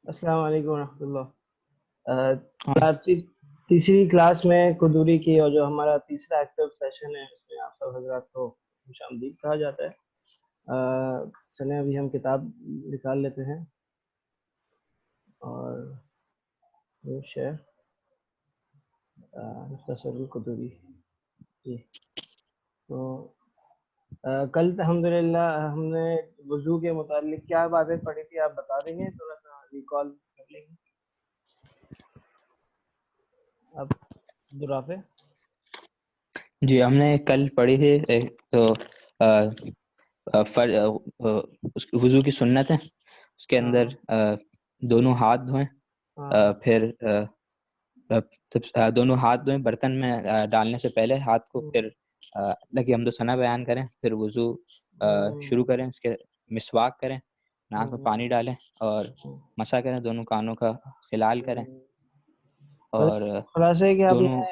السلام علیکم ورحمۃ اللہ۔ تیسری کلاس میں قدوری کی اور جو ہمارا تیسرا ایکٹیو سیشن ہے اس میں آپ سب حضرات کو خوش آمدید کہا جاتا ہے۔ چلیں ابھی ہم کتاب نکال لیتے ہیں اور شعر مختصر القدوری جی۔ تو کل الحمدللہ ہم نے وضو کے متعلق کیا باتیں پڑھی تھی آپ بتا دیں گے، تھوڑا سا ریکال کر لیں گے آپ عبدالرافع؟ جی ہم نے کل پڑھی تھی تو وضو کی سنت ہے، اس کے اندر دونوں ہاتھ دھوئیں، پھر دونوں ہاتھ دھوئیں برتن میں ڈالنے سے پہلے ہاتھ کو، پھر اللہ کی حمد و ثنا بیان کریں، پھر وضو شروع کریں، اس کے مسواک کریں، ناک میں پانی ڈالیں اور مسح کریں، دونوں کانوں کا خلال کریں، اور خلاصے کہ آپ دونوں نے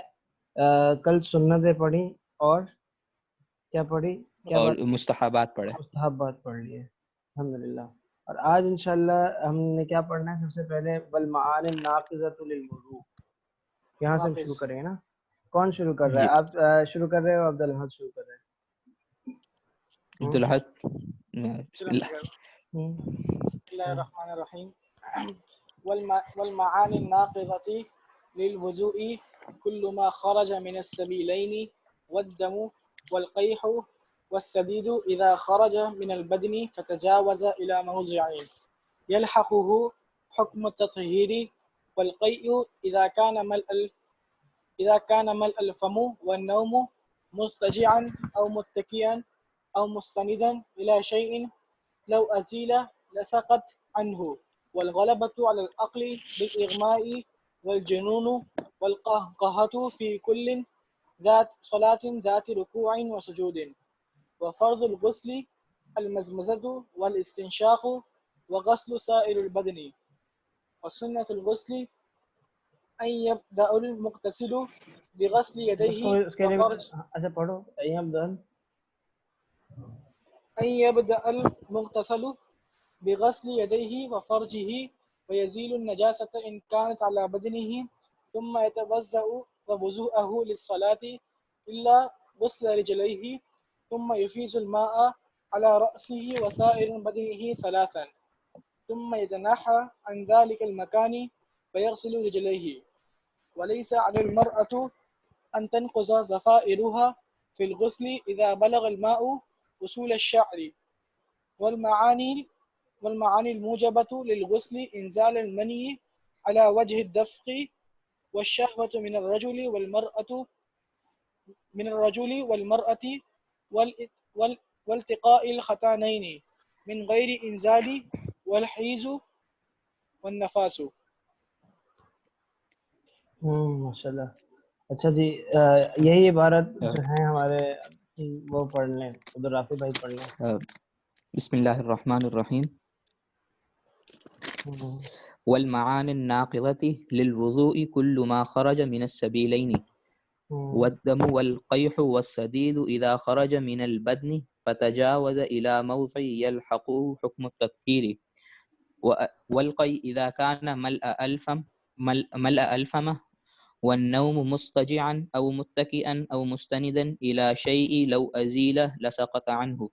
کل سنتیں پڑھی اور کیا پڑھی، کیا اور بات، مستحبات پڑھیں۔ مستحبات پڑھ لیے الحمدللہ۔ اور آج انشاءاللہ ہم نے کیا پڑھنا ہے؟ سب سے پہلے والمعانی الناقضۃ للوضوء، یہاں سے ہم شروع کریں گے نا۔ کون شروع کر رہا ہے؟ آپ شروع کر رہے ہو؟ عبدالحد شروع کر رہے ہیں؟ عبدالحد بسم اللہ الرحمن الرحیم۔ والمعانی الناقضۃ للوضوء كل ما خرج من السبيلين والدم والقيح والسديد إذا خرج من البدن فتجاوز إلى موضع يلحقه حكم التطهير، والقيء إذا كان ملء الفم، والنوم مضطجعا أو متكئا أو مستندا إلى شيء لو أزيل لسقط عنه، والغلبة على العقل بالإغماء، والجنون والقهقهة في كل ذات صلاة ذات ركوع وسجود، وفرض الغسل المزمزة والاستنشاق وغسل سائر البدن، وسنة الغسل أن يبدأ المغتسل بغسل يديه وفرج اچھا پڑھو أن يبدأ المغتسل بغسل يديه وفرجه ويزيل النجاسة إن كانت على بدنه، ثم يتوضأ ووضوءه للصلاة إلا غسل رجليه، ثم يفيض الماء على رأسه وسائر بدنه ثلاثا، ثم يتنحى عن ذلك المكان فيغسل رجليه. وليس على المرأة أن تنقض ظفائرها في الغسل إذا بلغ الماء أصول الشعر. والمعاني الموجبة للغسل إنزال المني على وجه الدفق، والشهوة من الرجل والمرأة والتقاء الختانين من غير إنزال، والحيز والنفاس. ماشاءاللہ۔ اچھا جی، یہی عبارت جو ہے ہمارے وہ پڑھ لیں، عبدالرافع بھائی پڑھ لیں۔ بسم اللہ الرحمن الرحیم۔ والمعانی الناقضة للوضوء كل ما خرج من السبيلين والدم والقيح والسديد إذا خرج من البدن فتجاوز إلى موضع يلحقه حكم التطهير، والقيء إذا كان ملء الفم، والنوم مضطجعا أو متكئا أو مستندا إلى شيء لو أزيل لسقط عنه،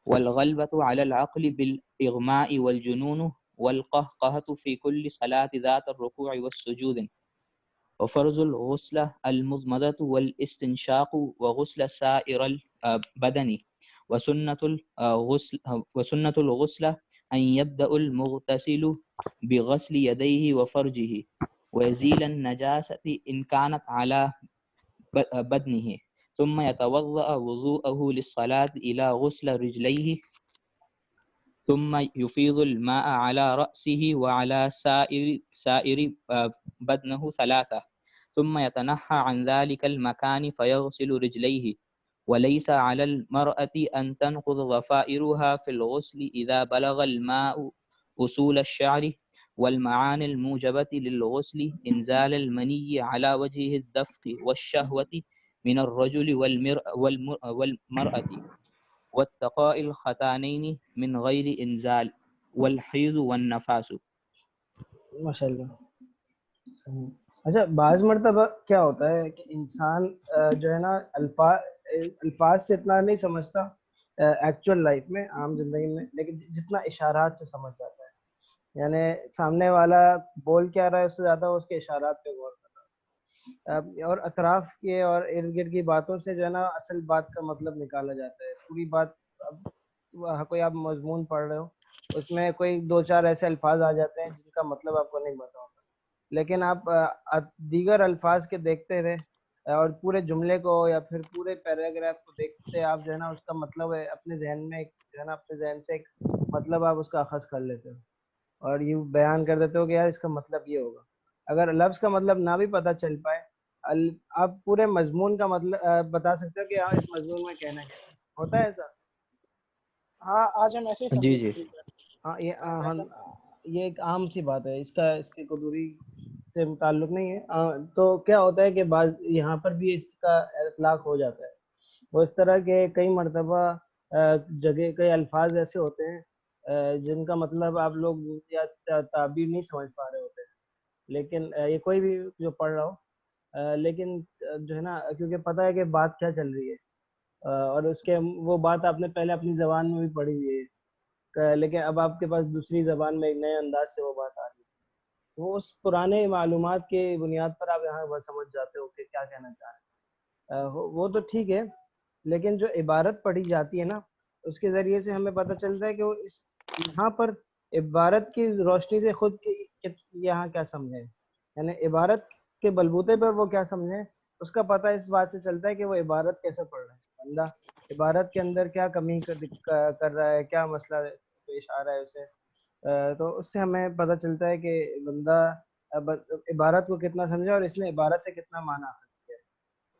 والغلبة على العقل بالإغماء، والجنون والقهقهة في كل صلاة ذات الركوع والسجود، وفرض الغسل المضمضة والاستنشاق وغسل سائر البدن، وسنة الغسل أن يبدأ المغتسل بغسل يديه وفرجه ويزيل النجاسة إن كانت على بدنه، ثم يتوضأ وضوءه للصلاة إلى غسل رجليه، ثم يفيض الماء على رأسه وعلى سائر بدنه ثلاثة، ثم يتنحى عن ذلك المكان فيغسل رجليه. وليس على المرأة أن تنقض ظفائرها في الغسل إذا بلغ الماء أصول الشعر. والمعاني الموجبة للغسل إنزال المني على وجه الدفق، والشهوة من الرجل والمرأة، واتقاء الختانين من غير إنزال، والحيض والنفاس. ماشاءاللہ. صحیح. اچھا بعض مرتبہ کیا ہوتا ہے کہ انسان جو ہے نا الفاظ سے اتنا نہیں سمجھتا ایکچوئل لائف میں، عام زندگی میں، لیکن جتنا اشارات سے سمجھ جاتا ہے. یعنی سامنے والا بول کیا رہا ہے اس سے زیادہ اس کے اشارات پہ غور کرتا ہے. اور اطراف کے اور ارد گرد کی باتوں سے جو ہے نا اصل بات کا مطلب نکالا جاتا ہے. پوری بات اب کوئی آپ مضمون پڑھ رہے ہو، اس میں کوئی دو چار ایسے الفاظ آ جاتے ہیں جن کا مطلب آپ کو نہیں پتا ہوتا، لیکن آپ دیگر الفاظ کے دیکھتے رہے اور پورے جملے کو یا پھر پورے پیراگراف کو دیکھتے آپ جو ہے نا اس کا مطلب ہے اپنے ذہن میں جو ہے نا اپنے ذہن سے ایک مطلب آپ اس کا اخذ کر لیتے ہو اور یہ بیان کر دیتے ہو کہ یار اس کا مطلب یہ ہوگا. اگر لفظ کا مطلب نہ بھی پتہ چل پائے آپ پورے مضمون کا مطلب بتا سکتے ہو کہ ہاں اس مضمون میں کہنا کیا ہوتا ہے ایسا. ہاں آج ہم ایسے ہی جی سمجھیں جی گے. ہاں یہ ایک عام سی بات ہے، اس کی قدوری سے تعلق نہیں ہے. تو کیا ہوتا ہے کہ بعض یہاں پر بھی اس کا اطلاق ہو جاتا ہے. وہ اس طرح کے کئی مرتبہ جگہ کئی الفاظ ایسے ہوتے ہیں جن کا مطلب آپ لوگ یا تعبیر نہیں سمجھ پا رہے ہوتے، لیکن یہ کوئی بھی جو پڑھ رہا ہو لیکن جو ہے نا کیونکہ پتہ ہے کہ بات کیا چل رہی ہے اور اس کے وہ بات آپ نے پہلے اپنی زبان میں بھی پڑھی ہوئی ہے، لیکن اب آپ کے پاس دوسری زبان میں ایک نئے انداز سے وہ بات آ رہی ہے. وہ اس پرانے معلومات کے بنیاد پر آپ یہاں بس سمجھ جاتے ہو کہ کیا کہنا چاہ رہے ہیں. وہ تو ٹھیک ہے، لیکن جو عبارت پڑھی جاتی ہے نا اس کے ذریعے سے ہمیں پتہ چلتا ہے کہ وہ یہاں پر عبارت کی روشنی سے خود یہاں کیا سمجھیں، یعنی عبارت کے بلبوتے پر وہ کیا سمجھیں اس کا پتہ اس بات سے چلتا ہے کہ وہ عبارت کیسے پڑھ رہے ہیں. بندہ عبارت کے اندر کیا کمی کر رہا ہے، کیا مسئلہ پیش آ رہا ہے اسے. تو اس سے ہمیں پتہ چلتا ہے کہ بندہ عبارت کو کتنا سمجھا اور اس نے عبارت سے کتنا معنی حاصل کیا.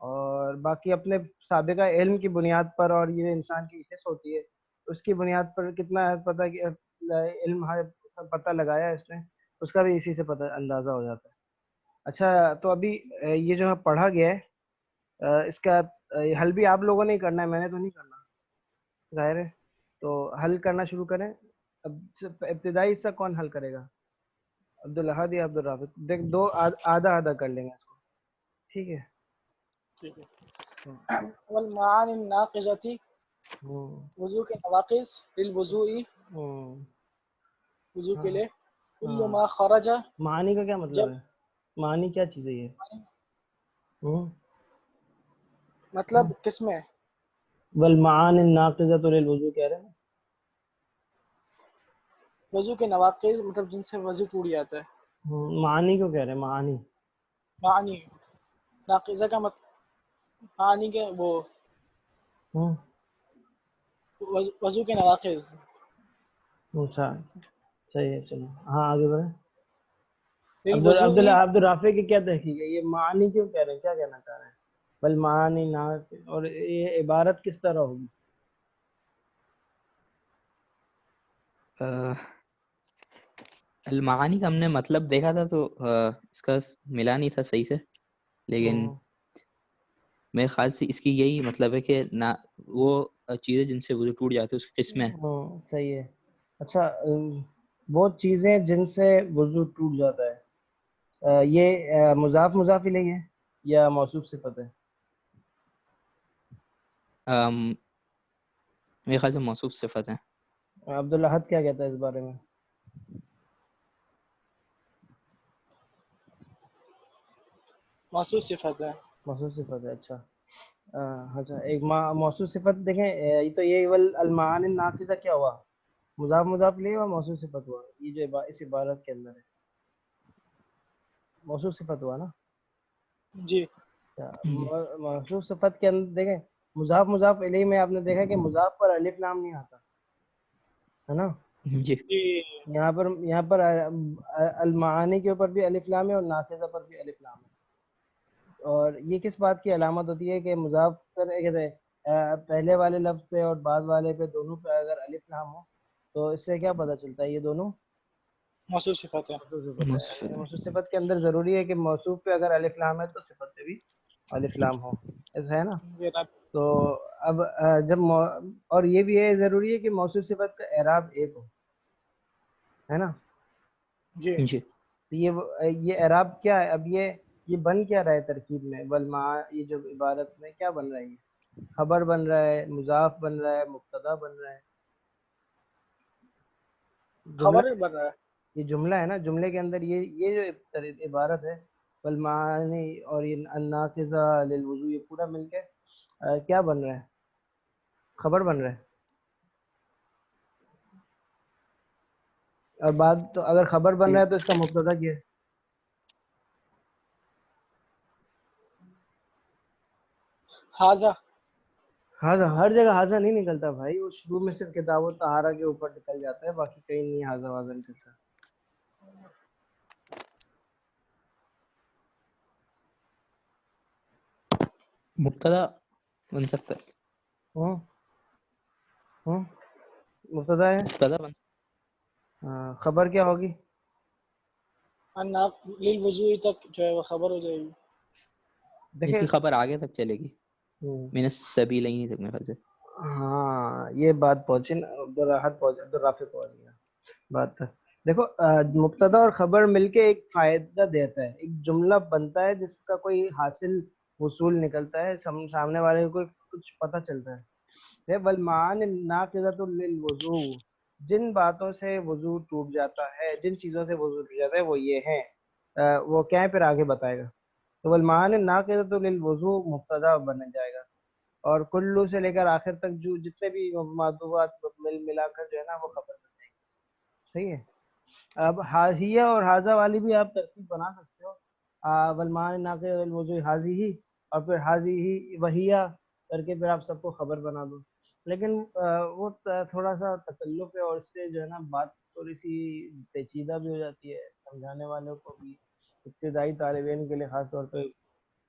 اور باقی اپنے سابقہ علم کی بنیاد پر اور یہ انسان کی حص ہوتی ہے اس کی بنیاد پر کتنا پتہ کہ علم پتہ لگایا اس نے، اس کا بھی اسی سے پتہ اندازہ ہو جاتا ہے. اچھا تو ابھی یہ جو پڑھا گیا ہے اس کا حل بھی آپ لوگوں نے ہی کرنا ہے، میں نے تو نہیں کرنا ظاہر ہے. تو حل کرنا شروع کریں. اب ابتدائی حصہ کون حل کرے گا؟ عبدالحد یا عبدالرافق؟ دیکھ دو آدھا آدھا کر لیں گے اس کو، ٹھیک ہے. ٹھیک ہے. والمعانی الناقضة وضو کے نواقض للوضوء وضو کے لیے کل ما خرج. معانی کا کیا مطلب ہے؟ معانی کیا چیز ہے یہ؟ مطلب کس میں؟ والمعانی الناقضة للوضوء کہہ رہے ہیں. وضو کے نواقض مطلب جن سے وضو ٹوٹ جاتا ہے. معانی کیوں کہہ رہے ہیں؟ معانی معنی ناقضہ کا مطلب معنی کے وہ وضو کے نواقض. اچھا صحیح ہے، چلو ہاں آگے بڑھیں. للوضوء عبدالرافع کی کیا تحقیق ہے؟ یہ معانی کیوں کہہ رہے ہیں، کیا کہنا چاہ رہے ہیں؟ بل معانی ناقض، اور یہ عبارت کس طرح ہوگی؟ المعانی کا ہم نے مطلب دیکھا تھا تو اس کا ملا نہیں تھا صحیح سے، لیکن میرے خیال سے اس کی یہی مطلب ہے کہ نہ وہ چیزیں جن سے وضو ٹوٹ جاتے ہیں اس کی قسمیں. صحیح ہے. اچھا وہ چیزیں جن سے وضو ٹوٹ جاتا ہے یہ مضاف مضاف الیہ ہے یا موصوف صفت ہے؟ میرے خیال سے موصوف صفت ہے. عبدالحد کیا کہتا ہے اس بارے میں؟ موصوف صفت ہے. موصوف صفت ہے. اچھا اچھا ایک موصوف صفت دیکھیں تو یہ المعانی الناقضہ کیا ہوا؟ مضاف مضاف الیہ اور موصوف صفت ہوا. یہ جو اس عبارت کے اندر ہے موصوف صفت ہوا نا. جی موصوف صفت کے اندر دیکھیں مضاف مضاف الیہ میں آپ نے دیکھا کہ مضاف پر الف لام نہیں آتا ہے نا. جی یہاں پر المعانی کے اوپر بھی الف لام ہے اور ناقضہ پر بھی الف لام ہے. اور یہ کس بات کی علامت ہوتی ہے کہ مضاف پہلے والے لفظ پہ اور بعد والے پہ دونوں پہ اگر الف لام ہو تو اس سے کیا پتہ چلتا ہے یہ دونوں موصوف صفت ہے. موصوف صفت کے اندر ضروری ہے کہ موصوف پہ اگر الف لام ہے تو صفت پہ بھی الف لام ہو، ایسا ہے نا. تو اب جب اور یہ بھی ہے ضروری ہے کہ موصوف صفت کا اعراب ایک ہو، ہے نا. جی تو یہ اعراب کیا ہے؟ اب یہ بن کیا رہا ہے ترکیب میں؟ والما، یہ جو عبارت میں کیا بن رہا ہے؟ یہ خبر بن رہا ہے، مضاف بن رہا ہے، مبتدا بن رہا ہے، جملہ، خبر بن رہا ہے. یہ جملہ ہے نا، جملے کے اندر یہ جو عبارت ہے والمعانی اور یہ الناقضہ للوضوء، یہ پورا مل کے کیا بن رہا ہے؟ خبر بن رہا ہے. اور بات تو اگر خبر بن رہا ہے تو اس کا مبتدا کیا ہے؟ حاضہ. حاضہ. ہر جگہ حاضہ نہیں نکلتا بھائی، وہ شروع میں صرف کتاب و طہارہ کے اوپر نکل جاتا ہے، باقی کہیں نہیں حاضہ واضح نکلتا. مبتدا بن سکتا ہے. مبتدا ہے. مبتدا بن خبر کیا ہوگی؟ للوضوء تک جو ہے وہ خبر ہو جائے گی. اس دیکھیں کی خبر آگے تک چلے گی، من السبیلین تک میرے خیال سے. ہاں یہ بات پہنچی نا، عبدالراحت پہنچ، عبدالرافع پہنچ گیا بات. دیکھو مبتدا اور خبر مل کے ایک فائدہ دیتا ہے، ایک جملہ بنتا ہے جس کا کوئی حاصل وصول نکلتا ہے، سامنے والے کو کچھ پتہ چلتا ہے. والمعانی ناقضۃ للوضوء، جن باتوں سے وضو ٹوٹ جاتا ہے، جن چیزوں سے وضو ٹوٹ جاتا ہے وہ یہ ہیں. وہ کیا ہے پھر آگے بتائے گا. تو والمعانی ناقضۃ للوضوء مبتدا بن جائے گا، اور کلو سے لے کر آخر تک جو جتنے بھی معدوبات ملا کر جو ہے نا وہ خبر بن جائے گی. صحیح ہے. اب حاضیہ اور حاضہ والی بھی آپ ترتیب بنا سکتے ہو، والمعانی ناقضۃ للوضوء حاضی ہی، اور پھر حاضی ہی وہیہ کر کے پھر آپ سب کو خبر بنا دو. لیکن وہ تھوڑا سا تکلف ہے، اور اس سے جو ہے نا بات تھوڑی سی پیچیدہ بھی ہو جاتی ہے سمجھانے والوں کو بھی، ابتدائی طالب علم کے لیے خاص طور پہ.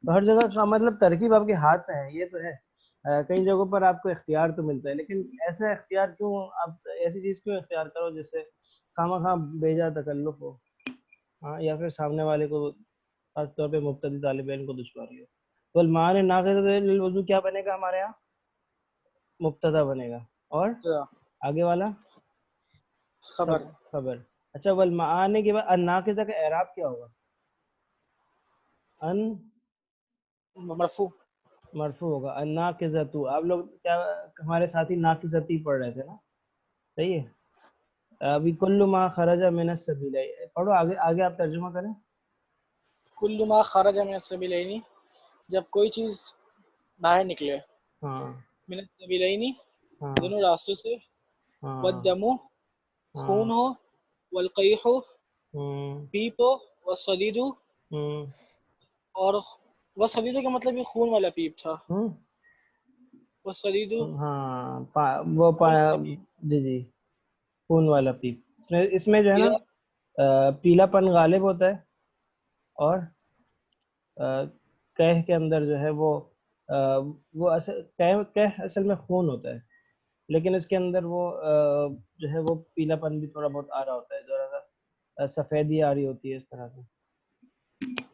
تو ہر جگہ کا مطلب ترکیب آپ کے ہاتھ میں ہے، یہ تو ہے. کئی جگہوں پر آپ کو اختیار تو ملتا ہے، لیکن ایسا اختیار کیوں، آپ ایسی چیز کیوں اختیار کرو جس سے خواہ خواہ بیجا تکلف ہو، ہاں، یا پھر سامنے والے کو خاص طور پہ مبتدی طالب علم کو دشواری ہو. تو المعانی ناقضۃ للوضوء کیا بنے گا ہمارے یہاں؟ مبتدا بنے گا، اور آگے والا خبر. خبر. اچھا، والمعانی کے بعد الناقضہ کا اعراب کیا ہوگا؟ ان مرفوع. مرفوع ہوگا. الناقضۃ، آپ لوگ کیا ہمارے ساتھی ناقضتی پڑھ رہے تھے نا؟ صحیح ہے. ابھی کل ما خرج من السبیلین پڑھو، آگے آگے آپ ترجمہ کریں. کل ما خرج من السبیلین، جب کوئی چیز باہر نکلے، ہاں من السبیلین ہاں دونوں راستوں سے، ہاں والدم ہاں خون ہو، والقیح ہوں پیپ ہو، والصدید، ہوں اور والصدید کا مطلب یہ خون والا پیپ تھا. ہوں والصدید ہاں خون والا پیپ. جی جی، خون والا پیپ. اس میں جو ہے نا پیلا پن غالب ہوتا ہے، اور کہہ کے اندر جو ہے وہ کہہ اصل میں خون ہوتا ہے، لیکن اس کے اندر وہ جو ہے وہ پیلا پن بھی تھوڑا بہت آ رہا ہوتا ہے، ذرا سا سفیدی آ رہی ہوتی ہے اس طرح سے.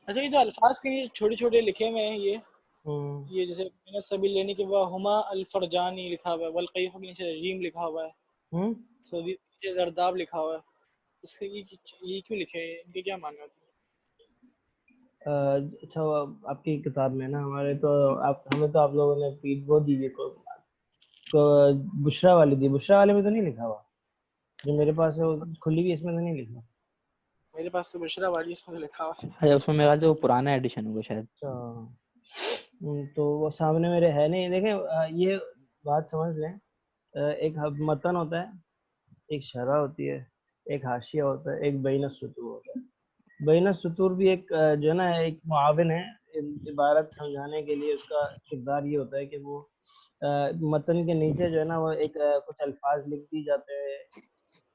اچھا یہ جو الفاظ کے یہ چھوٹے چھوٹے لکھے ہوئے ہیں، ہوں یہ جیسے من السبیل لینے کے بعد ہما الفرجانی لکھا ہوا ہے، والقیح کے نیچے ریم لکھا ہوا ہے، ہوں صدید کے نیچے زرداب لکھا ہوا ہے، اس کے یہ کیوں لکھے ہیں؟ ان کے کیا معنی ہوتے ہیں؟ اچھا، آپ کی کتاب میں نا، ہمارے تو ہمیں تو آپ لوگوں نے وہ دی بشرا والی دی، بشرا والے میں تو نہیں لکھا ہوا، جو میرے پاس ہے وہ کھلی ہوئی، اس میں تو نہیں لکھا. میرے پاس تو بشرا والی اس میں لکھا ہوا ہے. اچھا اس میں میرے خیال سے وہ پرانا ایڈیشن ہوگا شاید. اچھا تو وہ سامنے میرے ہے نہیں. دیکھیں یہ بات سمجھ لیں، ایک متن ہوتا ہے، ایک شرح ہوتی ہے، ایک حاشیہ ہوتا ہے، ایک بین السطور ہوتا ہے. بین السطور بھی ایک جو ہے نا ایک معاون ہے عبارت سمجھانے کے لیے. اس کا کردار یہ ہوتا ہے کہ وہ متن کے نیچے جو ہے نا وہ ایک کچھ الفاظ لکھ دی جاتے ہیں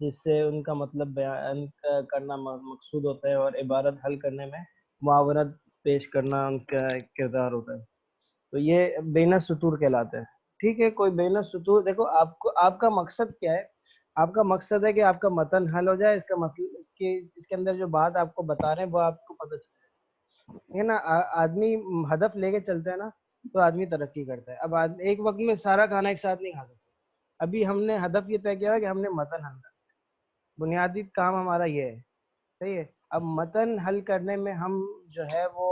جس سے ان کا مطلب بیان کرنا مقصود ہوتا ہے، اور عبارت حل کرنے میں معاونت پیش کرنا ان کا ایک کردار ہوتا ہے. تو یہ بین السطور کہلاتے ہیں. ٹھیک ہے، کوئی بین السطور، دیکھو آپ کا مقصد کیا ہے؟ آپ کا مقصد ہے کہ آپ کا متن حل ہو جائے، اس کا مطلب اس کے اندر جو بات آپ کو بتا رہے ہیں وہ آپ کو پتہ چلے ہے نا. آدمی ہدف لے کے چلتا ہے نا تو آدمی ترقی کرتا ہے. اب ایک وقت میں سارا کھانا ایک ساتھ نہیں کھا سکتا. ابھی ہم نے ہدف یہ طے کیا کہ ہم نے متن حل کرنا ہے، بنیادی کام ہمارا یہ ہے. صحیح ہے. اب متن حل کرنے میں ہم جو ہے وہ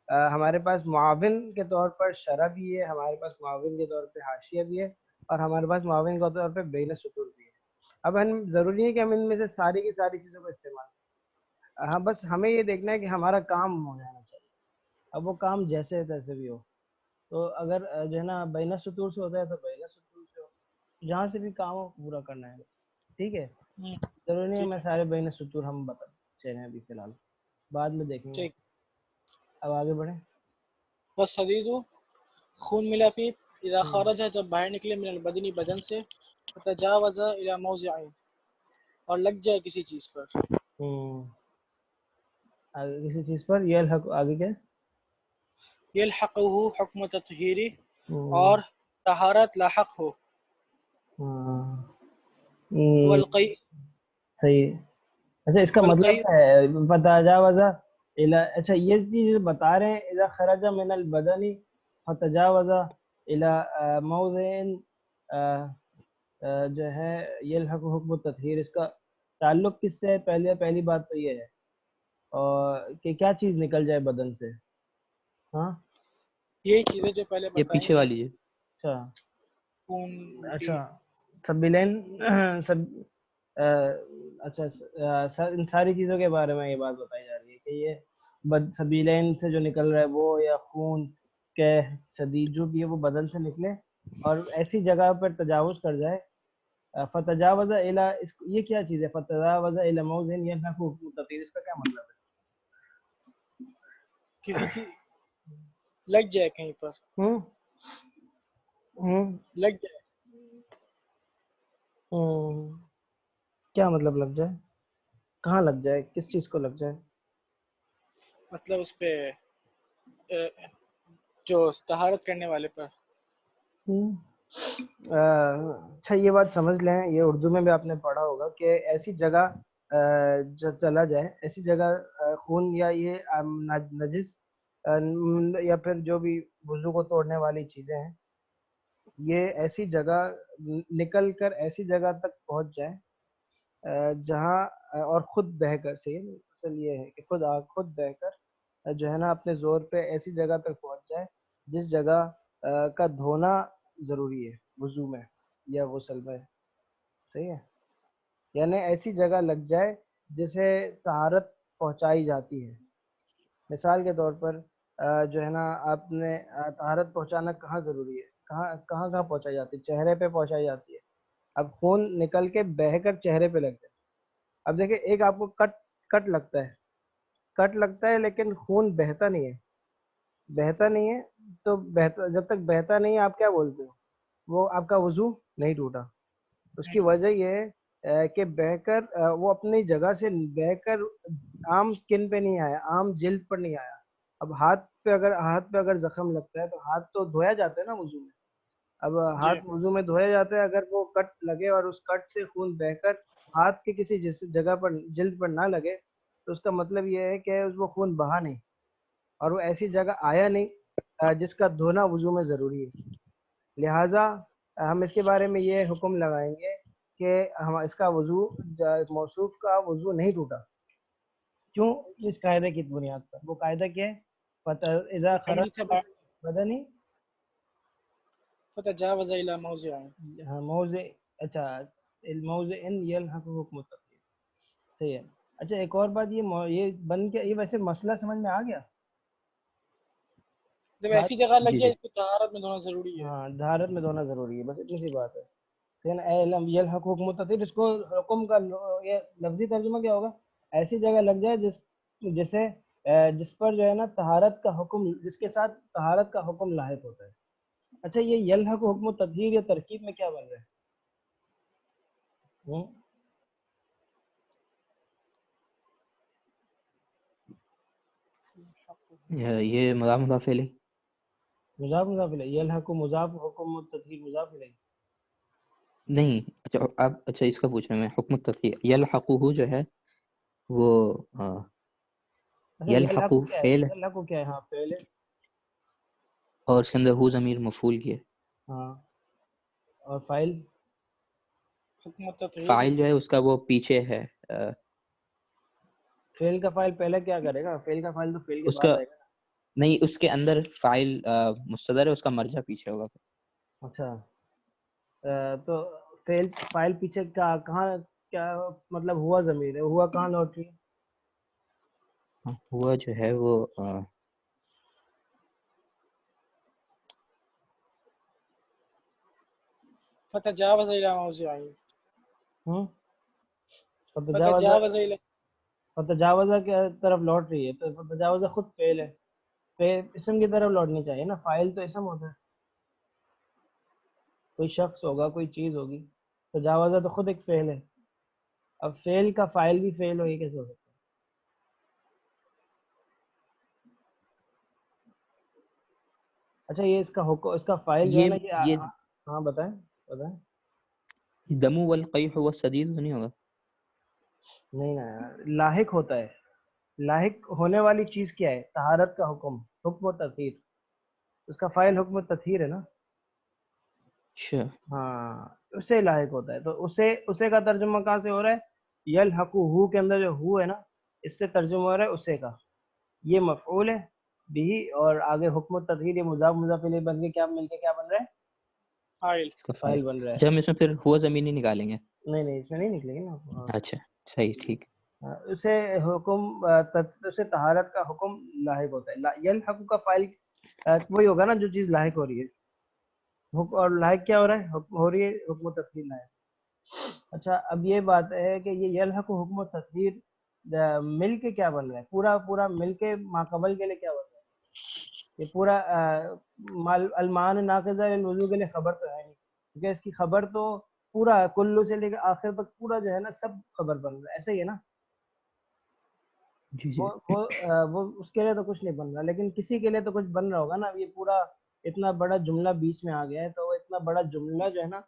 ہمارے پاس معاون کے طور پر شرح بھی ہے، ہمارے پاس معاون کے طور پہ حاشیہ بھی ہے، اور ہمارے پاس معاون کے طور پہ بین سطور بھی ہے. اب ہم ضروری ہے کہ ہم ان میں سے ساری کی ساری چیزوں کو استعمال کریں. ہاں بس ہمیں یہ دیکھنا ہے کہ ہمارا کام ہو جانا چاہیے. اب وہ کام جیسے تیسے بھی ہو، تو اگر جو ہے نا بین سطور سے ہوتا ہے تو بین سطور سے ہو، جہاں سے بھی کام ہو پورا کرنا ہے. ٹھیک ہے، ضروری نہیں ہے ٹھیک میں ہے سارے بین سطور ہم بتا چلے ہیں ابھی فی الحال، بعد میں دیکھیں گے. ٹھیک. اب آگے بڑھیں. والصدید خون ملا پیپ اذا خرج جب باہر نکلے من البدنی بدن سے فتجاوز الى موضع اور لگ جائے کسی چیز پر. آگے کسی چیز پر یہ الحق آگے کیا یلحقہ حکم تطہیری اور طہارت لاحق ہو. والقی صحیح. اچھا اس کا مطلب والقی کیا ہے فتجاوز اچھا یہ چیز بتا رہے ہیں اذا خرج من البدن فتجاوز الى موضع جو ہے یلحق حکم التطہیر، اس کا تعلق کس سے ہے؟ پہلی بات تو یہ ہے اور کہ کیا چیز نکل جائے بدن سے. ہاں یہی چیزیں جو پہلے یہ بتائیں پیچھے گے، والی ہے. اچھا خون الٹی. اچھا سبیلین سب اچھا ان ساری چیزوں کے بارے میں یہ بات بتائی جا رہی ہے کہ یہ سبیلین سے جو نکل رہا ہے وہ یا خون کے شدید جو بھی ہے وہ بدن سے نکلے اور ایسی جگہ پر تجاوز کر جائے. فتجاوز الى یہ کیا چیز ہے فتجاوز الى موضع ينحق حكم التطهير، اس کا کیا مطلب ہے؟ کسی چیز لگ جائے کہیں پر، ہوں ہوں لگ جائے. کیا مطلب لگ جائے؟ کہاں لگ جائے؟ کس چیز کو لگ جائے؟ مطلب اس پہ جو طہارت کرنے والے پر. اچھا یہ بات سمجھ لیں، یہ اردو میں بھی آپ نے پڑھا ہوگا کہ ایسی جگہ جو چلا جائے، ایسی جگہ خون یا یہ نجس یا پھر جو بھی وضو کو توڑنے والی چیزیں ہیں، یہ ایسی جگہ نکل کر ایسی جگہ تک پہنچ جائے جہاں اور خود بہہ کر سے اصل یہ ہے کہ خود بہہ کر جو ہے نا اپنے زور پہ ایسی جگہ تک پہنچ جائے جس جگہ کا دھونا ضروری ہے وضو میں یا غسل میں. صحیح ہے، یعنی ایسی جگہ لگ جائے جسے طہارت پہنچائی جاتی ہے. مثال کے طور پر جو ہے نا آپ نے طہارت پہنچانا کہاں ضروری ہے، کہاں پہنچائی جاتی ہے؟ چہرے پہ پہنچائی جاتی ہے. اب خون نکل کے بہہ کر چہرے پہ لگ جائے. اب دیکھیں ایک آپ کو کٹ لگتا ہے لیکن خون بہتا نہیں ہے تو جب تک بہتا نہیں ہے آپ کیا بولتے ہو؟ وہ آپ کا وضو نہیں ٹوٹا. اس کی وجہ یہ ہے کہ بہہ کر وہ اپنی جگہ سے بہہ کر عام سکن پہ نہیں آیا، عام جلد پر نہیں آیا. اب ہاتھ پہ اگر زخم لگتا ہے تو ہاتھ تو دھویا جاتا ہے نا وضو میں. اب جی ہاتھ وضو میں دھویا جاتا ہے، اگر وہ کٹ لگے اور اس کٹ سے خون بہہ کر ہاتھ کے کسی جگہ پر جلد پر نہ لگے تو اس کا مطلب یہ ہے کہ وہ خون بہا نہیں اور وہ ایسی جگہ آیا نہیں جس کا دھونا وضو میں ضروری ہے. لہٰذا ہم اس کے بارے میں یہ حکم لگائیں گے کہ ہم اس کا وضو موصوف کا وضو نہیں ٹوٹا. کیوں؟ اس قاعدے کی بنیاد پر. وہ قاعدہ کیا ہے؟ اذا کہیں سے خرج بدنی فتجاوز الى موضع. موضع اچھا الموضع یلحق حکم التطہیر. صحیح ہے. اچھا ایک اور بات یہ بن کے یہ ویسے مسئلہ سمجھ میں آ گیا؟ جب ایسی جگہ لگ جی جائے جی اس کو طہارت میں دھونا ضروری ہے. ہاں طہارت میں دھونا ضروری ہے، بس اتنی سی بات ہے. یلحق حکم التطہیر، اس کو حکم کا یہ لفظی ترجمہ کیا ہوگا؟ ایسی جگہ لگ جائے جس پر جو ہے نا طہارت کا حکم، جس کے ساتھ طہارت کا حکم لاحق ہوتا ہے. اچھا یہ یلحق حکم التطہیر یا ترکیب میں کیا بن رہا ہے؟ یہ مضاف الیہ مضاف الیہ. یلحق مضاف، حکم التطہیر مضاف الیہ. نہیں. اچھا اب اچھا اس کا پوچھ رہا ہوں میں. حکم التطہیر یلحقہ جو ہے وہ اچھا یلحق کیا ہے؟ فعل یلحق کیا ہے؟ ہاں پہلے اور اس کے اندر ہو ضمیر مفعول کی ہے. ہاں اور فائل حکم التطہیر فاعل جو ہے اس کا وہ پیچھے ہے فعل کا فاعل پہلے کیا کرے گا؟ فعل کا فاعل تو فعل کے اس بعد کا آئے گا. نہیں، اس کے اندر فاعل مستتر ہے، اس کا مرجع پیچھے ہوگا. اچھا تو فاعل پیچھے کہاں کیا مطلب ہوا ضمیر ہے، ہوا کہاں لوٹ رہی ہے؟ ہوا جو ہے وہ فتجاوز الى موضعه فتجاوز الى فتجاوزہ کی طرف لوٹ رہی ہے، تو فتجاوزہ خود فعل ہے، اسم کی طرف لوٹنی چاہیے نا. فاعل تو اسم ہوتا ہے، کوئی شخص ہوگا، کوئی چیز ہوگی. تجاوزہ تو خود ایک فعل ہے. اب فعل کا فاعل بھی فعل ہو، یہ کیسے ہو سکتا ہے؟ اچھا یہ اس کا حکم، اس کا فاعل جو ہے نا یہ ہاں بتائیں. دمو والقیح والسدید نہیں ہوگا؟ نہیں نا، لاحق ہوتا ہے. لاحق ہونے والی چیز کیا ہے؟ طہارت کا حکم، حکم و تطہیر. اس کا فاعل حکم و تطہیر ہے نا. اچھا ہاں اسے لاحق ہوتا ہے. تو اسے کا ترجمہ کہاں سے ہو رہا ہے؟ یلحق ہو کے اندر جو ہو ہے نا، اس سے ترجمہ ہو رہا ہے اسے کا. یہ مفعول ہے بھی، اور آگے حکم و تطہیر یہ مضاف مضاف الیہ بن کے کیا مل کے کیا بن رہا ہے؟ فاعل. اس کا فاعل بن رہا ہے. اچھا ہم اس میں پھر ہوا زمینی نکالیں گے؟ نہیں اس میں نہیں نکلے گی نا. اچھا صحیح، ٹھیک. اسے حکم اسے طہارت کا حکم لاحق ہوتا ہے. یلحق کا فاعل وہی ہوگا نا جو چیز لاحق ہو رہی ہے. اور لاحق کیا ہو رہا ہے؟ ہو رہی ہے حکم و تطہیر لاحق. اچھا اب یہ بات ہے کہ یہ یلحق حکم و تطہیر مل کے کیا بن رہا ہے؟ پورا مل کے ماقبل کے لیے کیا بن رہا ہے؟ یہ پورا المان ناقضہ للوضو کے لیے خبر تو ہے نہیں، کیونکہ اس کی خبر تو پورا کلو سے لے کے آخر تک پورا جو ہے نا سب خبر بن رہا ہے. ایسا ہی ہے نا. جی جی وہ اس کے لیے تو کچھ نہیں بن رہا، لیکن کسی کے لیے تو کچھ بن رہا ہوگا نا. یہ پورا اتنا بڑا جملہ بیچ میں آ گیا ہے، تو وہ اتنا بڑا جملہ جو ہے نا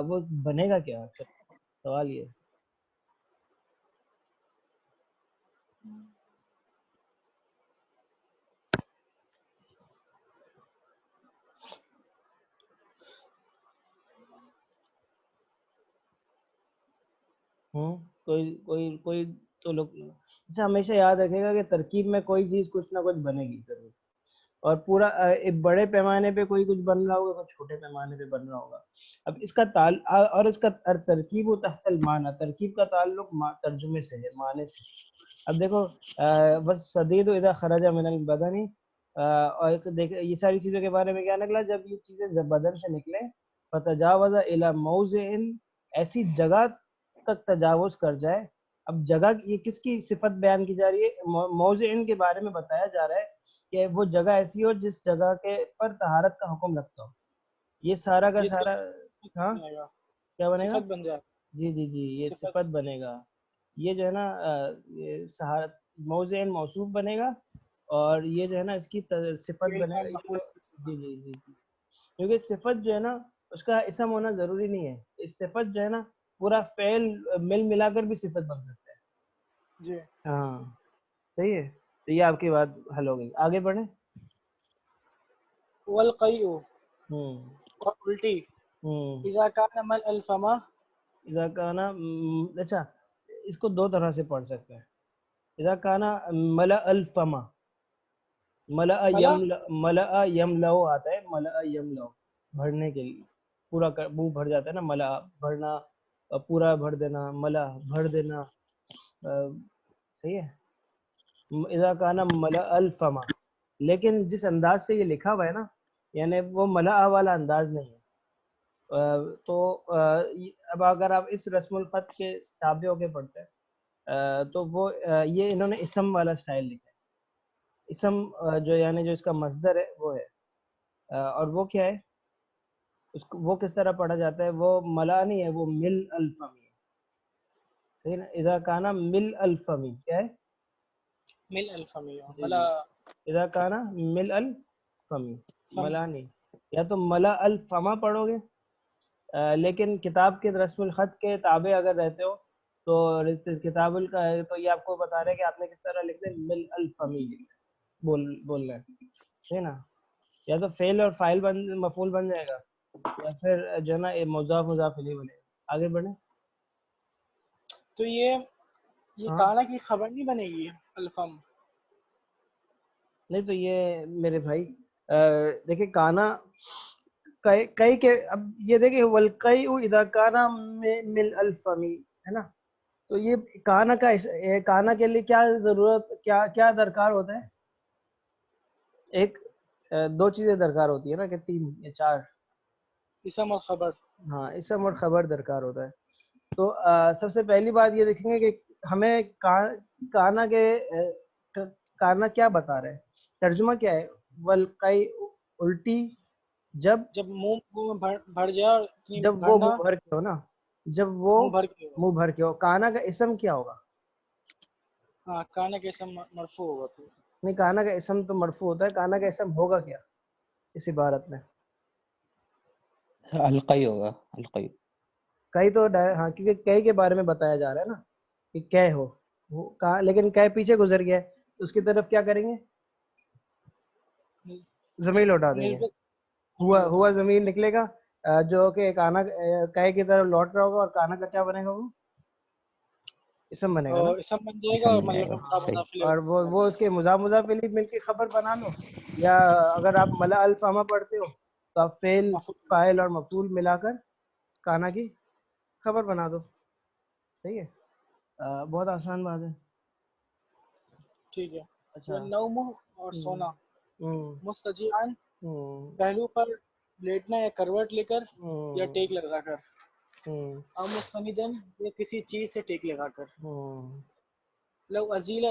وہ بنے گا کیا؟ سوال یہ. کوئی تو لوگ اچھا ہمیشہ یاد رکھے گا کہ ترکیب میں کوئی چیز کچھ نہ کچھ بنے گی ضرور. اور پورا ایک بڑے پیمانے پہ کوئی کچھ بن رہا ہوگا، کچھ چھوٹے پیمانے پہ بن رہا ہوگا. اب اس کا اور اس کا ترکیب و تحت المعنی، ترکیب کا تعلق ترجمے سے ہے، معنی سے. اب دیکھو بس سدید اذا خرج من البدن، اور دیکھ یہ ساری چیزوں کے بارے میں کیا نکلا؟ جب یہ چیزیں بدن سے نکلے، فتجاوز الی موضع، ایسی جگہ تک تجاوز کر جائے. اب جگہ یہ کس کی صفت بیان کی جا رہی ہے؟ موضع کے بارے میں بتایا جا رہا ہے کہ وہ جگہ ایسی ہو جس جگہ کے پر طہارت کا حکم لگتا ہو. یہ سارا کا یہ اس کا سارا ہاں بنے گا، کیا بنے گا؟ صفت بن جائے. جی یہ صفت بنے گا. یہ جو ہے نا یہ موضع موصوف بنے گا، اور یہ جو ہے نا اس کی صفت بنے گا. جی کیونکہ صفت جو ہے نا اس کا اسم ہونا ضروری نہیں ہے. اس صفت جو ہے نا پورا فعل مل ملا کر بھی صفت بن سکتا ہے. جی ہاں صحیح ہے. تو یہ آپ کی بات حل ہو گئی. آگے بڑھیں. والقیء ہوں اور الٹی اذا کان مل الفما، اذا کانا اچھا اس کو دو طرح سے پڑھ سکتے ہیں. اذا کانا ملأ الفما، ملأ یملأ آتا ہے، ملأ یملأ بھرنے کے لیے، پورا منہ بھر جاتا ہے نا. ملأ بھرنا، پورا بھر دینا، ملأ بھر دینا. صحیح ہے. اذا کانا ملأ الفما، لیکن جس انداز سے یہ لکھا ہوا ہے نا، یعنی وہ ملأ والا انداز نہیں ہے. تو اب اگر آپ اس رسم الخط کے تابع ہو کے پڑھتے ہیں تو وہ یہ انہوں نے اسم والا سٹائل لکھا ہے. اسم جو یعنی جو اس کا مصدر ہے وہ ہے، اور وہ کیا ہے؟ وہ کس طرح پڑھا جاتا ہے؟ وہ ملا نہیں ہے، وہ مل الفمی ہے. صحیح نا. اذا کانا مل الفمی کیا ہے؟ مل الفمی. جی اذا کانا مل الفمی، ملا نہیں. یا تو ملا الفما پڑھو گے، لیکن کتاب کے رسم الخط کے تابع اگر رہتے ہو تو کتاب کا تو یہ آپ کو بتا رہے ہیں کہ آپ نے کس طرح لکھنا ہے؟ مل الفمی بولنا ہے. صحیح نا. یا تو فعل اور فاعل مفعول بن جائے گا، یا پھر جو ہے نا مضاف مضاف الیہ بنے گا. آگے بڑھیں. تو یہ یہ ہاں کانا کی خبر نہیں بنے گی الفم؟ نہیں تو یہ میرے بھائی دیکھیں کانا کئی کے اب یہ دیکھیں والقیء اذا کانا من الفمی ہے نا. تو یہ کانا کا کانا کے لیے کیا ضرورت کیا درکار ہوتا ہے؟ ایک دو چیزیں درکار ہوتی ہے نا کہ تین یا چار. اسم اور خبر. ہاں اسم اور خبر درکار ہوتا ہے. تو سب سے پہلی بات یہ دیکھیں گے کہ ہمیں کانا کے کانا کیا بتا رہے ہیں, ترجمہ کیا ہے؟ والقیء الٹی جب منہ میں بھر جائے اور اتنی جب وہ بھرنا منہ بھر کے ہو نا, جب وہ منہ بھر کے ہو. منہ بھر کے ہو. کانا کا اسم کیا ہوگا؟ ہاں کانا کے اسم مرفوع ہوگا. تو نہیں کانا کا اسم تو مرفوع ہوتا ہے, کانا کا اسم ہوگا کیا اس عبارت میں؟ القی ہوگا, القی. کئی تو ہاں کیونکہ کئی کے بارے میں بتایا جا رہا ہے نا کہ کہہ ہو لیکن کہہ پیچھے گزر گیا ہے, تو اس کی طرف کیا کریں گے؟ ضمیر لوٹا دیں گے. نسبت ہوا ضمیر نکلے گا جو کہ کانا کہہ کی طرف لوٹ رہا ہوگا, اور کانا کا کیا بنے گا؟ وہ اسم بنے گا نا. اسم بن جائے گا اسم اور بن جائے مطلب گا, مضاف صحیح. مضاف الیہ اور وہ اس کے مضاف الیہ مل کے خبر بنا لو, یا اگر آپ ملا الفامہ پڑھتے ہو تو آپ فعل مفعول. فاعل اور مفعول ملا کر کانا کی خبر بنا دو. صحیح ہے, بہت آسان بات ہے. ٹھیک ہے. اچھا. والنوم اور سونا. ہوں مستجیعاً ہوں پہلو پر لیٹنا یا کروٹ لے کر یا ہوں ٹیک لگا کر. ہوں اور مستندن یا کسی چیز سے ٹیک لگا کر. ہوں لو ازیل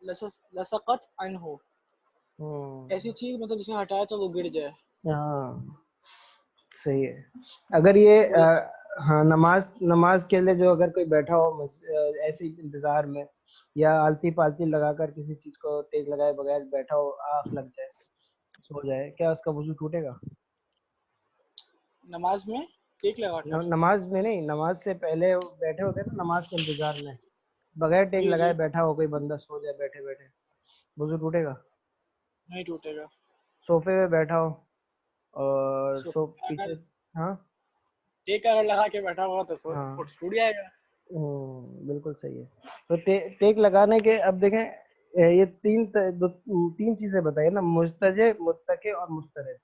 لسقط عنہ, ایسی چیز مطلب جسے ہٹائے تو وہ گر جائے. ہاں صحیح ہے. اگر یہ ہاں نماز کے لیے جو اگر کوئی بیٹھا ہو ایسی انتظار میں, یا آلتی پالتی لگا کر کسی چیز کو ٹیک لگائے بغیر بیٹھا ہو, آنکھ لگ جائے, سو جائے, کیا اس کا وضو ٹوٹے گا؟ نماز میں ٹیک لگا کر. نماز میں نہیں, نماز سے پہلے بیٹھے ہوتے ہیں نا نماز کے انتظار میں, بغیر ٹیک جی جی لگائے بیٹھا ہو کوئی بندہ, سو جائے بیٹھے بیٹھے, وضو ٹوٹے گا؟ نہیں ٹوٹے گا. صوفے میں بیٹھا ہو اور سو پیچھے, اگر ہاں ٹیک اگر لگا کے بیٹھا ہوا تو ہاں ٹوٹ جائے گا. بالکل صحیح ہے. تو ٹیک لگانے کے اب دیکھیں یہ تین چیزیں بتائی نا, مستجع, متکئ اور مسترد.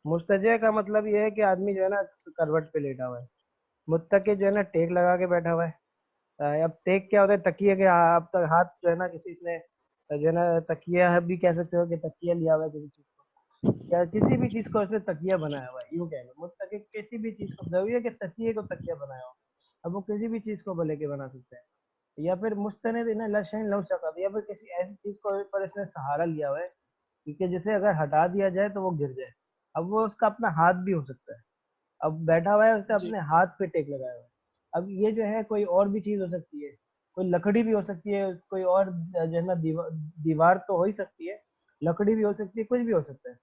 مستجع کا مطلب یہ ہے کہ آدمی جو ہے نا کروٹ پہ لیٹا ہوا ہے. متکئ جو ہے نا ٹیک لگا کے بیٹھا ہوا ہے. اب ٹیک کیا ہوتا ہے؟ تکیے کے اب تک ہاتھ جو ہے نا کسی نے جو ہے نا تکیہ بھی کہہ سکتے ہو کہ تکیہ لیا ہوا ہے کسی چیز کو, یا کسی بھی چیز کو اس نے تکیہ بنایا ہوا ہے, یوں کہہ لو. متکئ کسی بھی چیز کو, ضروری ہے کہ تکیے کو تکیہ بنایا ہو, اب وہ کسی بھی چیز کو بلے کے بنا سکتا ہے. یا پھر مستند لشین لو سکا, یا پھر کسی ایسی چیز کو پر اس نے سہارا لیا ہوا ہے کیونکہ جسے اگر ہٹا دیا جائے تو وہ گر جائے. اب وہ اس کا اپنا ہاتھ بھی ہو سکتا ہے, اب بیٹھا ہوا ہے اس نے جی اپنے ہاتھ پہ ٹیک لگایا ہوا ہے. اب یہ جو ہے کوئی اور بھی چیز ہو سکتی ہے, کوئی لکڑی بھی ہو سکتی ہے, کوئی اور جو ہے نا دیوار تو ہو ہی سکتی ہے, لکڑی بھی ہو سکتی ہے, کچھ بھی ہو سکتا ہے.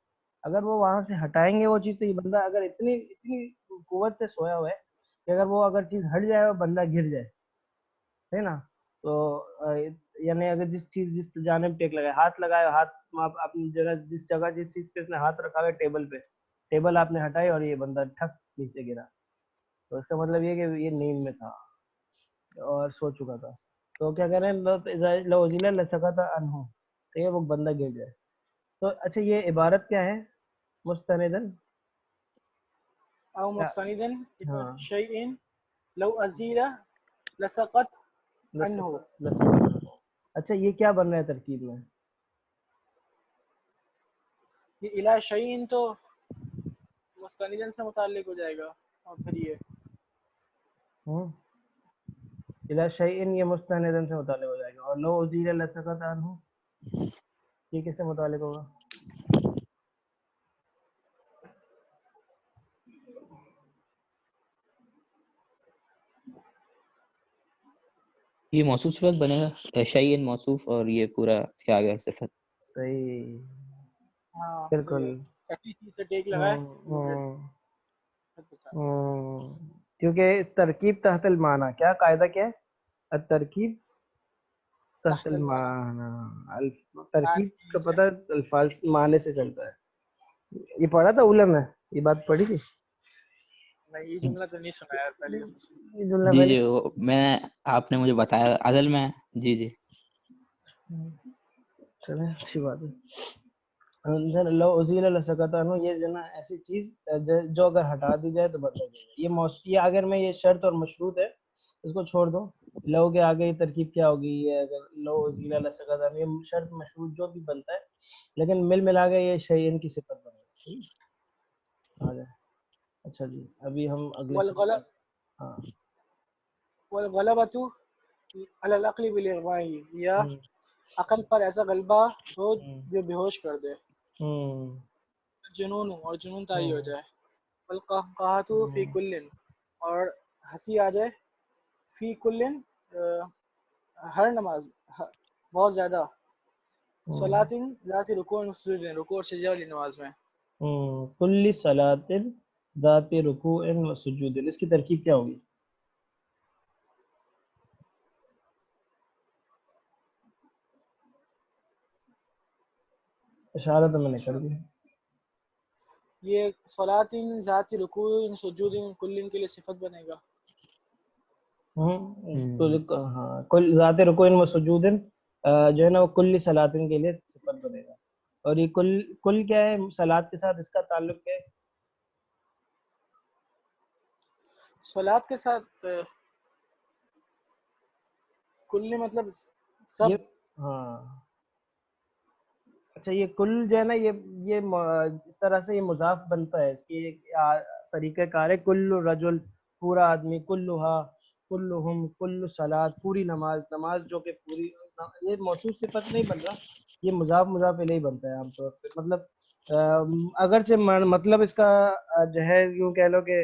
اگر وہ وہاں سے ہٹائیں گے وہ چیز, تو یہ بندہ اگر اتنی قوت سے سویا ہوا ہے کہ اگر وہ اگر چیز ہٹ جائے اور بندہ گر جائے, ہے نا, تو یعنی اگر جس جانب ٹیک لگائے, ہاتھ لگائے, ہاتھ اپنی جگہ جس جگہ جس چیز پہ اس نے ہاتھ رکھا ہوا ہے ٹیبل پہ, ٹیبل آپ نے ہٹائی اور یہ بندہ ٹھک نیچے گرا, تو اس کا مطلب یہ کہ یہ نیند میں تھا اور سو چکا تھا. تو کیا کہہ رہے ہیں؟ لو ازیل لسقط عنہ, تو یہ وہ بندہ گر جائے. تو اچھا یہ عبارت کیا ہے مستندن؟ او مستندن ہاں شیئن لو ازیل لسقط عنہ. اچھا یہ کیا بن رہا ہے ترکیب میں؟ یہ الہ شیئن تو مستندن سے متعلق ہو جائے گا, اور پھر یہ الہ شیئن یہ مستندن سے متعلق ہو جائے گا, اور لو ازیل لسقط عنہ یہ کس سے متعلق ہوگا؟ یہ موصوف صفت بنے گا, شیئن موصوف, اور یہ پورا کیا گیا صفت. صحیح, ہاں صحیح بالکل. ہے. ایسی چیز سے ٹیک لگائے وہ گر. کیونکہ ترکیب تحت المعنی, کیا قاعدہ کیا ہے؟ الترکیب تحت المعنی. ترکیب کا پتہ الفاظ معنی سے چلتا ہے. یہ پڑھا تھا اولا میں, یہ بات پڑھی تھی. نہیں یہ جملہ تو نہیں سنا یار پہلے دفعہ سے. یہ جملہ جی پہلے جی وہ میں آپ نے مجھے بتایا اصل میں. جی جی چلیں اچھی بات ہے. لو ازیل لسکتانو یہ جو نا ایسی چیز جو اگر ہٹا دی جائے تو بدل جائے گا. یہ اگر میں یہ شرط اور مشروط ہے اس کو چھوڑ دو. لو کے آگے یہ ترکیب کیا ہوگی؟ یہ اگر لو ازیل لسکتانو یہ شرط مشروط جو بھی بنتا ہے لیکن مل ملا کے یہ شیئن کی صفت بنے گا. اچھا جی ابھی ہم اگلے والغلب ہاں والغلبۃ علی العقل بالاغواء یا عقل پر ایسا غلبہ ہو جو بے ہوش کر دے. جنون اور جنون طاری ہو جائے. والقہقہۃ فی کل اور ہنسی آ جائے. فی کل ہر نماز بہت زیادہ. صلاۃ ذات رکوع و سجود رکوع اور سجدہ والی نماز میں. کل صلاۃ ذات رکوع و سجود اس کی ترکیب کیا ہوگی؟ اشارہ تو میں نے کر دیا. یہ صلاۃ ذات رکوع و سجود کل کے لیے صفت بنے گا. ہاں کل ذات رکوع و سجود جو ہے نا وہ کل صلاۃ کے لیے صفت بنے گا. اور یہ کل کیا ہے؟ صلاۃ کے ساتھ اس کا تعلق کیا ہے؟ صلاۃ کے ساتھ کل مطلب سب. ہاں اچھا یہ کل جو ہے نا یہ اس طرح سے یہ مضاف بنتا ہے. اس کی ایک طریقہ کار ہے. کل رجل پورا آدمی، کلھا کلہم کل صلاۃ پوری نماز. نماز جو کہ پوری یہ موصوف صفت نہیں بن رہا، یہ مضاف الیہ بنتا ہے عام طور پہ. مطلب اگرچہ مطلب اس کا جو ہے یوں کہہ لو کہ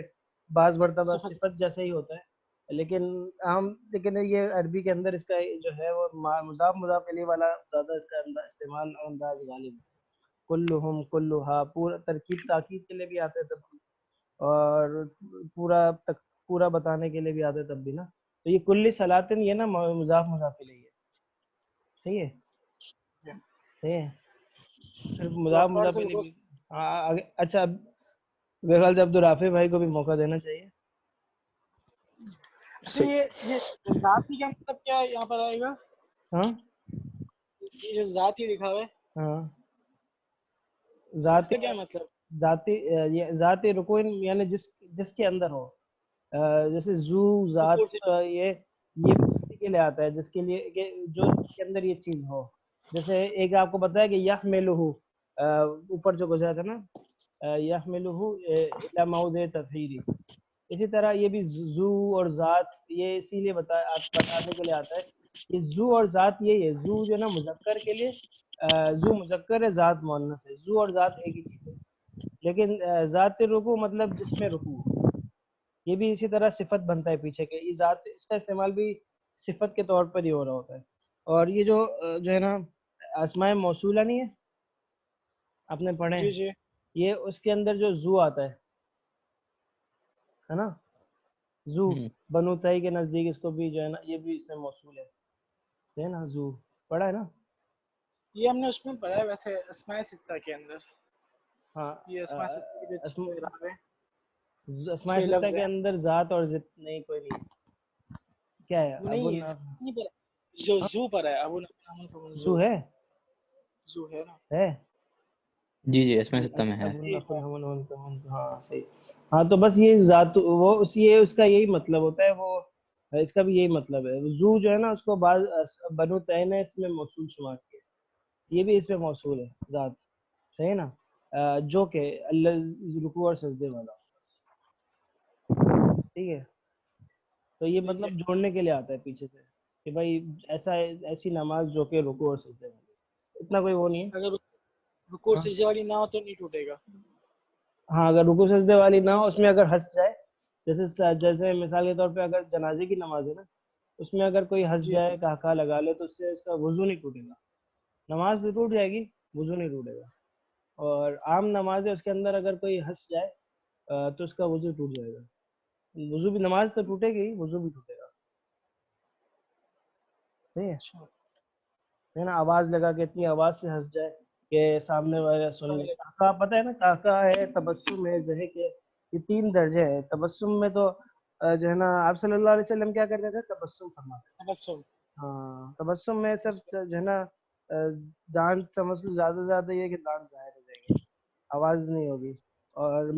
بعض مرتبہ صفت صفت جیسا ہی ہوتا ہے لیکن یہ عربی کے اندر اس کا جو ہے وہ مضاف الیہ والا زیادہ اس کا استعمال انداز غالب ہے. کلہم کلھا پورا ترکیب تاکید کے لیے بھی آتے تب بھی، اور پورا بتانے کے لیے بھی آتے تب بھی نا. تو یہ کل صلاۃ یہ نا مضاف الیہ ہے. صحیح ہے صحیح ہے صرف مضاف الیہ بھی. اچھا اب میرے خیال سے عبدالرافع بھائی کو بھی موقع دینا چاہیے. اچھا یہ ذاتی کا مطلب کیا یہاں پر آئے گا؟ ہاں یہ جو ذاتی لکھا ہوا ہے ہاں اس کا کیا مطلب؟ ذاتی رکوع یعنی جس کے اندر ہو. جیسے زو ذات رکوع سے یہ اسی کے لیے آتا ہے جس کے لیے کہ جو کے اندر یہ چیز ہو. جیسے ایک آپ کو پتا ہے کہ یحملہ اوپر جو گزرا تھا نا یحملہ الی موضع تطہیری، اسی طرح یہ بھی زو اور ذات یہ اسی لیے بتانے کے لیے آتا ہے. یہ زو اور ذات یہی ہے. زو جو ہے نا مذکر کے لیے زو مذکر ہے، ذات مؤنث ہے. زو اور ذات ایک ہی چیز ہے. لیکن ذات رکوع مطلب جس میں رکوع، یہ بھی اسی طرح صفت بنتا ہے پیچھے کے. یہ ذات اس کا استعمال بھی صفت کے طور پر ہی ہو رہا ہوتا ہے. اور یہ جو ہے نا اسماء موصولہ نہیں ہے آپ نے پڑھے جی ہیں، جی یہ اس کے اندر جو زو آتا ہے نا زو بنو تائی کے نزدیک اس کو بھی جو ہے نا یہ بھی اس میں موصول ہے نا. زو پڑھا ہے نا؟ یہ ہم نے اس میں پڑھا ہے ویسے اسماء ستہ کے اندر. ہاں یہ اسماء ستہ کے جو 6 اعراب ہیں، اسماء 6 ستہ لفظ کے ہیں. اندر ذات اور نہیں کوئی نہیں کیا ہے؟ وہ ابو نہیں پر جو زو پر ہے ابو نعم فمن زو ہے زو ہے نا. ہے جی جی اس میں ستہ میں ہے. ہاں صحیح. ہاں تو بس یہ ذات وہ اس کا یہی مطلب ہوتا ہے. وہ اس کا بھی یہی مطلب ہے. زو جو ہے نا اس کو بعض بنو تئی نے اس میں موصول شمار کیا، یہ بھی اس میں موصول ہے ذات. صحیح نا جو کہ اللہ رکوع اور سجدے والا. ٹھیک ہے تو یہ ٹھیک ہے. مطلب جوڑنے کے لیے آتا ہے پیچھے سے کہ بھائی ایسی نماز جو کہ رکوع اور سجدے والی. اتنا کوئی وہ نہیں ہے. اگر رکوع ہاں سجدے والی نہ ہو تو نہیں ٹوٹے گا. ہاں اگر رکوع سجدے والی نہ ہو اس میں اگر ہنس جائے، جیسے مثال کے طور پہ اگر جنازے کی نماز ہے نا اس میں اگر کوئی ہنس جی جائے کہا لگا لے تو اس سے اس کا وضو نہیں ٹوٹے گا. نماز تو ٹوٹ جائے گی، وضو نہیں ٹوٹے گا. اور عام نماز ہے اس کے اندر اگر کوئی ہنس جائے تو اس کا وضو ٹوٹ جائے گا. وضو بھی نماز تو ٹوٹے گی، وضو بھی ٹوٹے گا. صحیح اچھا. ہے نا آواز لگا کے اتنی آواز سے ہنس جائے کہ سامنے والے سن لے. کہا پتہ ہے نا کہا ہے تبسم ہے زہے کے یہ 3 درجے ہیں. تبسم میں تو جو ہے نا آپ صلی اللہ علیہ وسلم کیا کرتے تھے؟ تبسم فرماتے تھے. تبسم. ہاں تبسم میں سب جو ہے نا دانت سمجھ لو زیادہ سے زیادہ یہ کہ دانت ظاہر ہو جائیں گے, آواز نہیں ہوگی, اور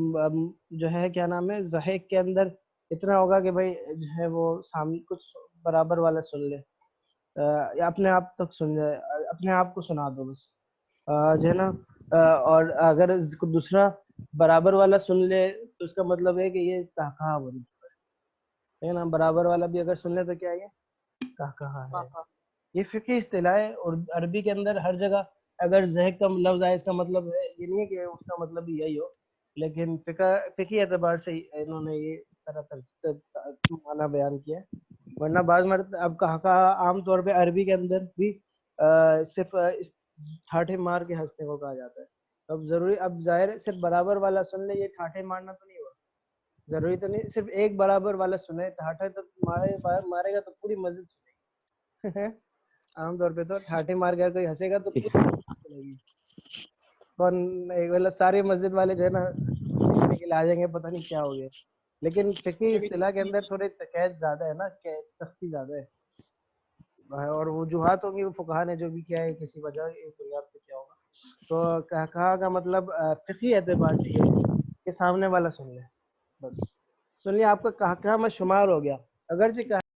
جو ہے کیا نام ہے ضحک کے اندر اتنا ہوگا کہ بھائی جو ہے وہ سامنے کچھ برابر والا سن لے, یا اپنے آپ تک سن جائے, اپنے آپ کو سنا دو بس جو ہے نا. اور اگر دوسرا برابر والا سن لے تو اس کا مطلب ہے کہ یہ کہا بن چکا ہے نا. برابر والا بھی اگر سن لے تو کیا یہ کہا ہے. یہ فقہی اصطلاح ہے, اور عربی کے اندر ہر جگہ اگر ضحک کا لفظ آئے اس کا مطلب ہے یہ نہیں ہے کہ اس کا مطلب بھی یہی ہو, لیکن فقہی اعتبار سے انہوں نے یہ اس طرح معنی بیان کیا ہے. ورنہ بعض مرتبہ اب کہا عام طور پہ عربی کے اندر بھی صرف ٹھاٹھے مار کے ہنسنے کو کہا جاتا ہے. اب ضروری اب ظاہر ہے صرف برابر والا سن لے, یہ ٹھاٹھے مارنا تو نہیں ہوا, ضروری تو نہیں صرف ایک برابر والا سنے, ٹھاٹھے تو مارے گا تو پوری مسجد سنے گی. عام طور پہ تو ٹھاٹھے مار کے کوئی ہنسے گا تو پوری مسجد سنے گی. کون مطلب ساری مسجد والے جو ہے نا ہنسنے کے لیے آ جائیں گے, پتہ نہیں کیا ہو گیا. لیکن فقہی اصطلاح کے اندر تھوڑے قید زیادہ ہے نا, سختی زیادہ ہے, اور وجوہات ہوں گی وہ فقہا نے جو بھی کیا ہے کسی وجہ بنیاد پہ کیا ہوگا. تو کہا کا مطلب فقہی اعتبار سے یہ ہے کہ سامنے والا سن لے, بس سن لیا آپ کا کہا میں شمار ہو گیا. اگرچہ